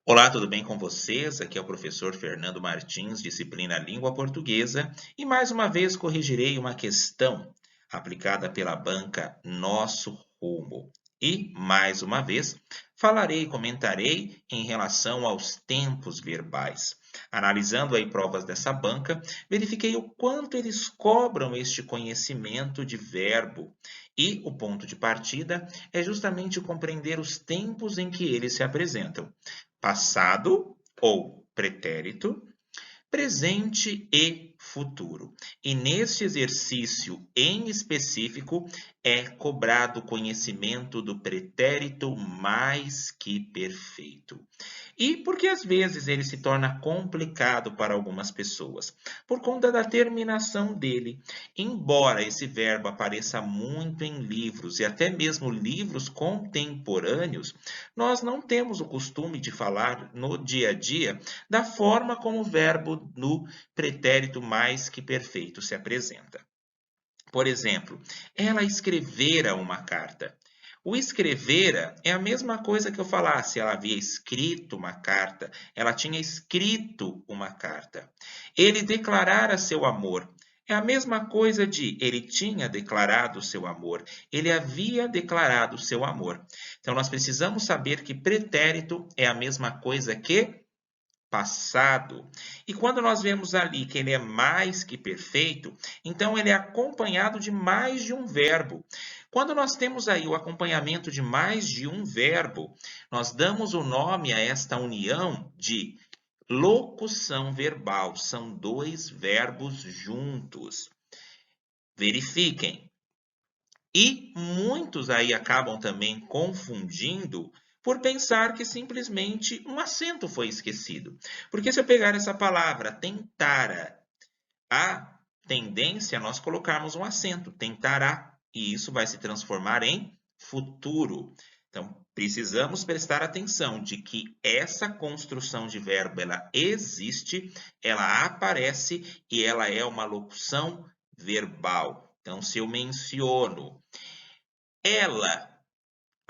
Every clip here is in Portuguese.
Olá, tudo bem com vocês? Aqui é o professor Fernando Martins, disciplina Língua Portuguesa, e mais uma vez corrigirei uma questão aplicada pela banca Nosso Rumo. E, mais uma vez, falarei e comentarei em relação aos tempos verbais. Analisando aí provas dessa banca, verifiquei o quanto eles cobram este conhecimento de verbo. E o ponto de partida é justamente compreender os tempos em que eles se apresentam: passado ou pretérito, presente e futuro. E neste exercício em específico é cobrado o conhecimento do pretérito mais que perfeito. E porque às vezes ele se torna complicado para algumas pessoas, por conta da terminação dele. Embora esse verbo apareça muito em livros e até mesmo livros contemporâneos, nós não temos o costume de falar no dia a dia da forma como o verbo no pretérito mais que perfeito se apresenta. Por exemplo, ela escrevera uma carta. O escrevera é a mesma coisa que eu falasse, ela havia escrito uma carta, ela tinha escrito uma carta. Ele declarara seu amor. É a mesma coisa de ele tinha declarado seu amor, ele havia declarado seu amor. Então, nós precisamos saber que pretérito é a mesma coisa que passado. E quando nós vemos ali que ele é mais que perfeito, então ele é acompanhado de mais de um verbo. Quando nós temos aí o acompanhamento de mais de um verbo, nós damos o nome a esta união de locução verbal. São dois verbos juntos. Verifiquem. E muitos aí acabam também confundindo por pensar que simplesmente um acento foi esquecido. Porque se eu pegar essa palavra tentara, a tendência é nós colocarmos um acento, tentará, e isso vai se transformar em futuro. Então, precisamos prestar atenção de que essa construção de verbo ela existe, ela aparece e ela é uma locução verbal. Então, se eu menciono ela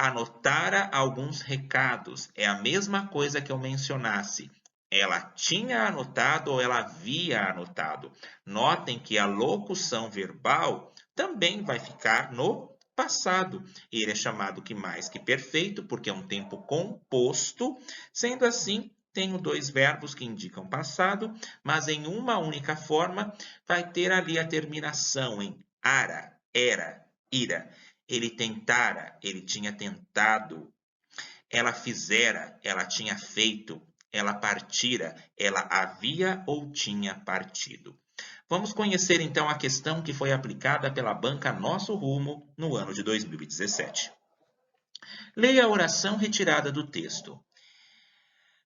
anotara alguns recados. É a mesma coisa que eu mencionasse. Ela tinha anotado ou ela havia anotado. Notem que a locução verbal também vai ficar no passado. Ele é chamado que mais que perfeito, porque é um tempo composto. Sendo assim, tenho dois verbos que indicam passado, mas em uma única forma vai ter ali a terminação em ara, era, ira. Ele tentara, ele tinha tentado. Ela fizera, ela tinha feito. Ela partira, ela havia ou tinha partido. Vamos conhecer então a questão que foi aplicada pela banca Nosso Rumo no ano de 2017. Leia a oração retirada do texto.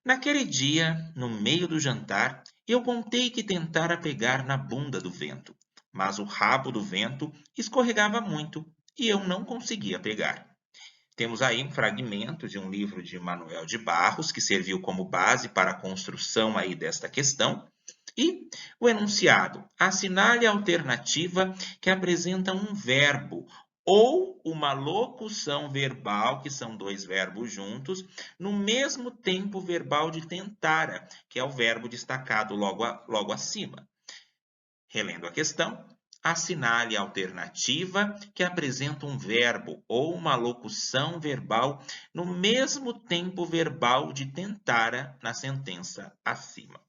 Naquele dia, no meio do jantar, eu contei que tentara pegar na bunda do vento, mas o rabo do vento escorregava muito e eu não conseguia pegar. Temos aí um fragmento de um livro de Manuel de Barros, que serviu como base para a construção aí desta questão, e o enunciado: assinale a alternativa que apresenta um verbo ou uma locução verbal, que são dois verbos juntos, no mesmo tempo verbal de tentara, que é o verbo destacado logo acima. Relendo a questão, assinale a alternativa que apresenta um verbo ou uma locução verbal no mesmo tempo verbal de tentara na sentença acima.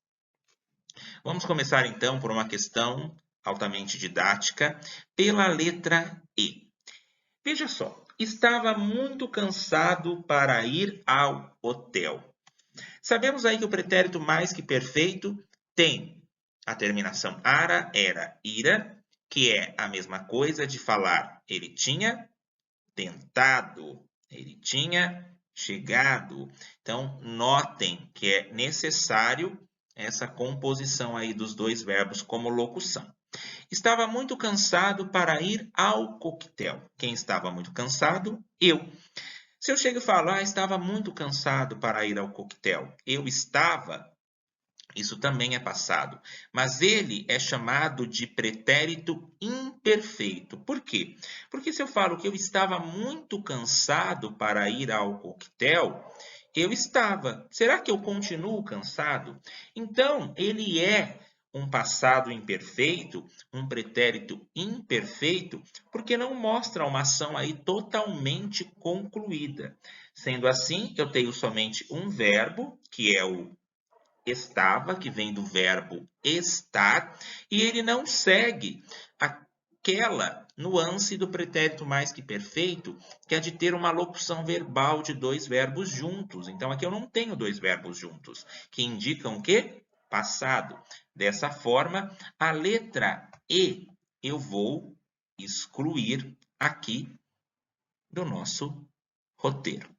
Vamos começar então por uma questão altamente didática pela letra E. Veja só, estava muito cansado para ir ao hotel. Sabemos aí que o pretérito mais que perfeito tem a terminação ara, era, ira, que é a mesma coisa de falar ele tinha tentado, ele tinha chegado. Então, notem que é necessário essa composição aí dos dois verbos como locução. Estava muito cansado para ir ao coquetel. Quem estava muito cansado? Eu. Se eu chego e falar, estava muito cansado para ir ao coquetel. Eu estava, isso também é passado. Mas ele é chamado de pretérito imperfeito. Por quê? Porque se eu falo que eu estava muito cansado para ir ao coquetel, eu estava. Será que eu continuo cansado? Então, ele é um passado imperfeito, um pretérito imperfeito, porque não mostra uma ação aí totalmente concluída. Sendo assim, eu tenho somente um verbo, que é o estava, que vem do verbo estar, e ele não segue aquela nuance do pretérito mais que perfeito, que é de ter uma locução verbal de dois verbos juntos. Então, aqui eu não tenho dois verbos juntos, que indicam o quê? Passado. Dessa forma, a letra E eu vou excluir aqui do nosso roteiro.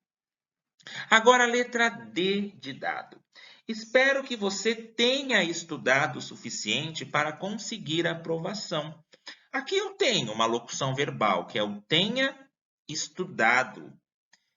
Agora a letra D de dado. Espero que você tenha estudado o suficiente para conseguir a aprovação. Aqui eu tenho uma locução verbal, que é o tenha estudado,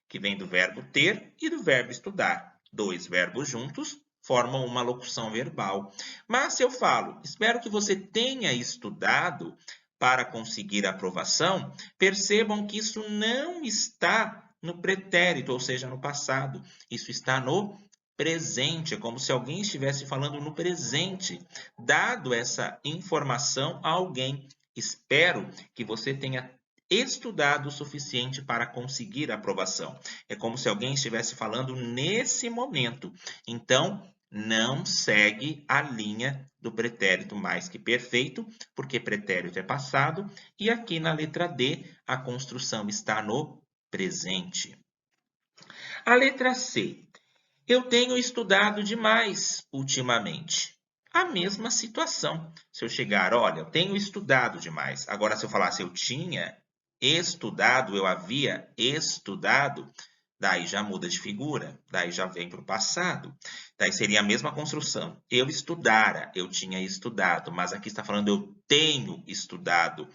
que vem do verbo ter e do verbo estudar. Dois verbos juntos formam uma locução verbal. Mas se eu falo, espero que você tenha estudado para conseguir a aprovação, percebam que isso não está no pretérito, ou seja, no passado. Isso está no presente, é como se alguém estivesse falando no presente, dado essa informação a alguém. Espero que você tenha estudado o suficiente para conseguir a aprovação. É como se alguém estivesse falando nesse momento. Então, não segue a linha do pretérito mais que perfeito, porque pretérito é passado, e aqui na letra D, a construção está no presente. A letra C. Eu tenho estudado demais ultimamente. A mesma situação. Se eu chegar, olha, eu tenho estudado demais. Agora, se eu falasse eu tinha estudado, eu havia estudado, daí já muda de figura, daí já vem para o passado. Daí seria a mesma construção. Eu estudara, eu tinha estudado, mas aqui está falando eu tenho estudado.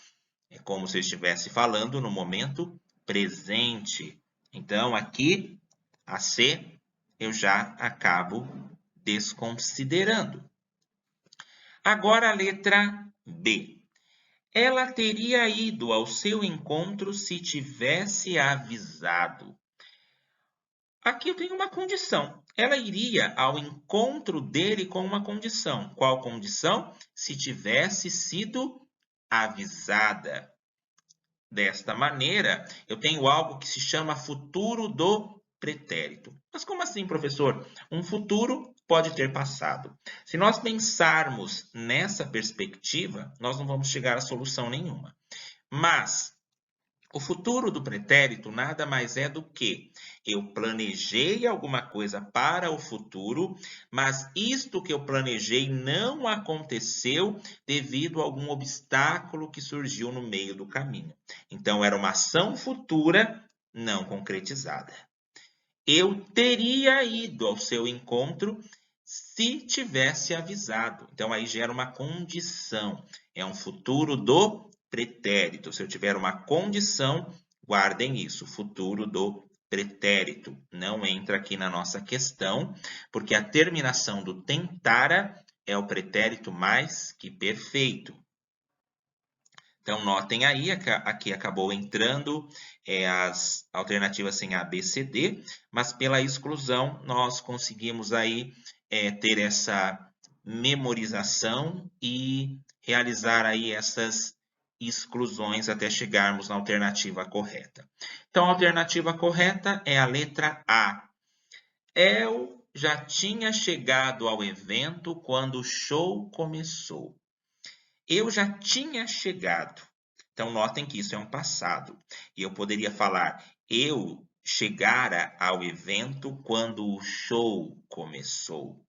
É como se eu estivesse falando no momento presente. Então, aqui, a C eu já acabo desconsiderando. Agora a letra B. Ela teria ido ao seu encontro se tivesse avisado. Aqui eu tenho uma condição. Ela iria ao encontro dele com uma condição. Qual condição? Se tivesse sido avisada. Desta maneira, eu tenho algo que se chama futuro do pretérito. Mas como assim, professor? Um futuro pode ter passado. Se nós pensarmos nessa perspectiva, nós não vamos chegar a solução nenhuma. Mas o futuro do pretérito nada mais é do que eu planejei alguma coisa para o futuro, mas isto que eu planejei não aconteceu devido a algum obstáculo que surgiu no meio do caminho. Então, era uma ação futura não concretizada. Eu teria ido ao seu encontro se tivesse avisado. Então, aí gera uma condição. É um futuro do pretérito. Se eu tiver uma condição, guardem isso, futuro do pretérito. Não entra aqui na nossa questão, porque a terminação do tentara é o pretérito mais que perfeito. Então, notem aí, aqui acabou entrando as alternativas sem A, B, C, D, mas pela exclusão nós conseguimos aí ter essa memorização e realizar aí essas exclusões até chegarmos na alternativa correta. Então, a alternativa correta é a letra A. Eu já tinha chegado ao evento quando o show começou. Eu já tinha chegado. Então, notem que isso é um passado. E eu poderia falar, eu chegara ao evento quando o show começou.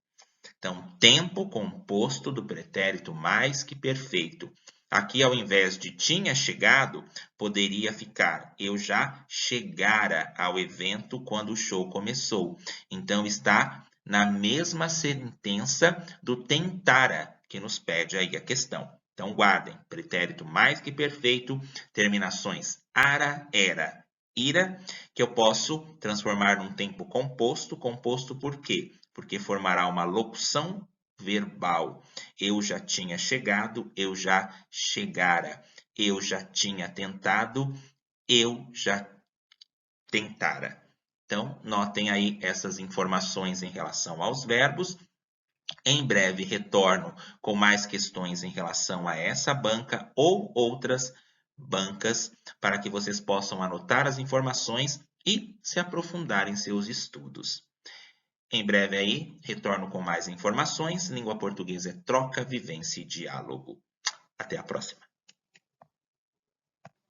Então, tempo composto do pretérito mais que perfeito. Aqui, ao invés de tinha chegado, poderia ficar eu já chegara ao evento quando o show começou. Então, está na mesma sentença do tentara, que nos pede aí a questão. Então, guardem, pretérito mais que perfeito, terminações ara, era, ira, que eu posso transformar num tempo composto. Composto por quê? Porque formará uma locução verbal. Eu já tinha chegado, eu já chegara. Eu já tinha tentado, eu já tentara. Então, notem aí essas informações em relação aos verbos. Em breve retorno com mais questões em relação a essa banca ou outras bancas para que vocês possam anotar as informações e se aprofundar em seus estudos. Em breve aí, retorno com mais informações. Língua portuguesa é troca, vivência e diálogo. Até a próxima.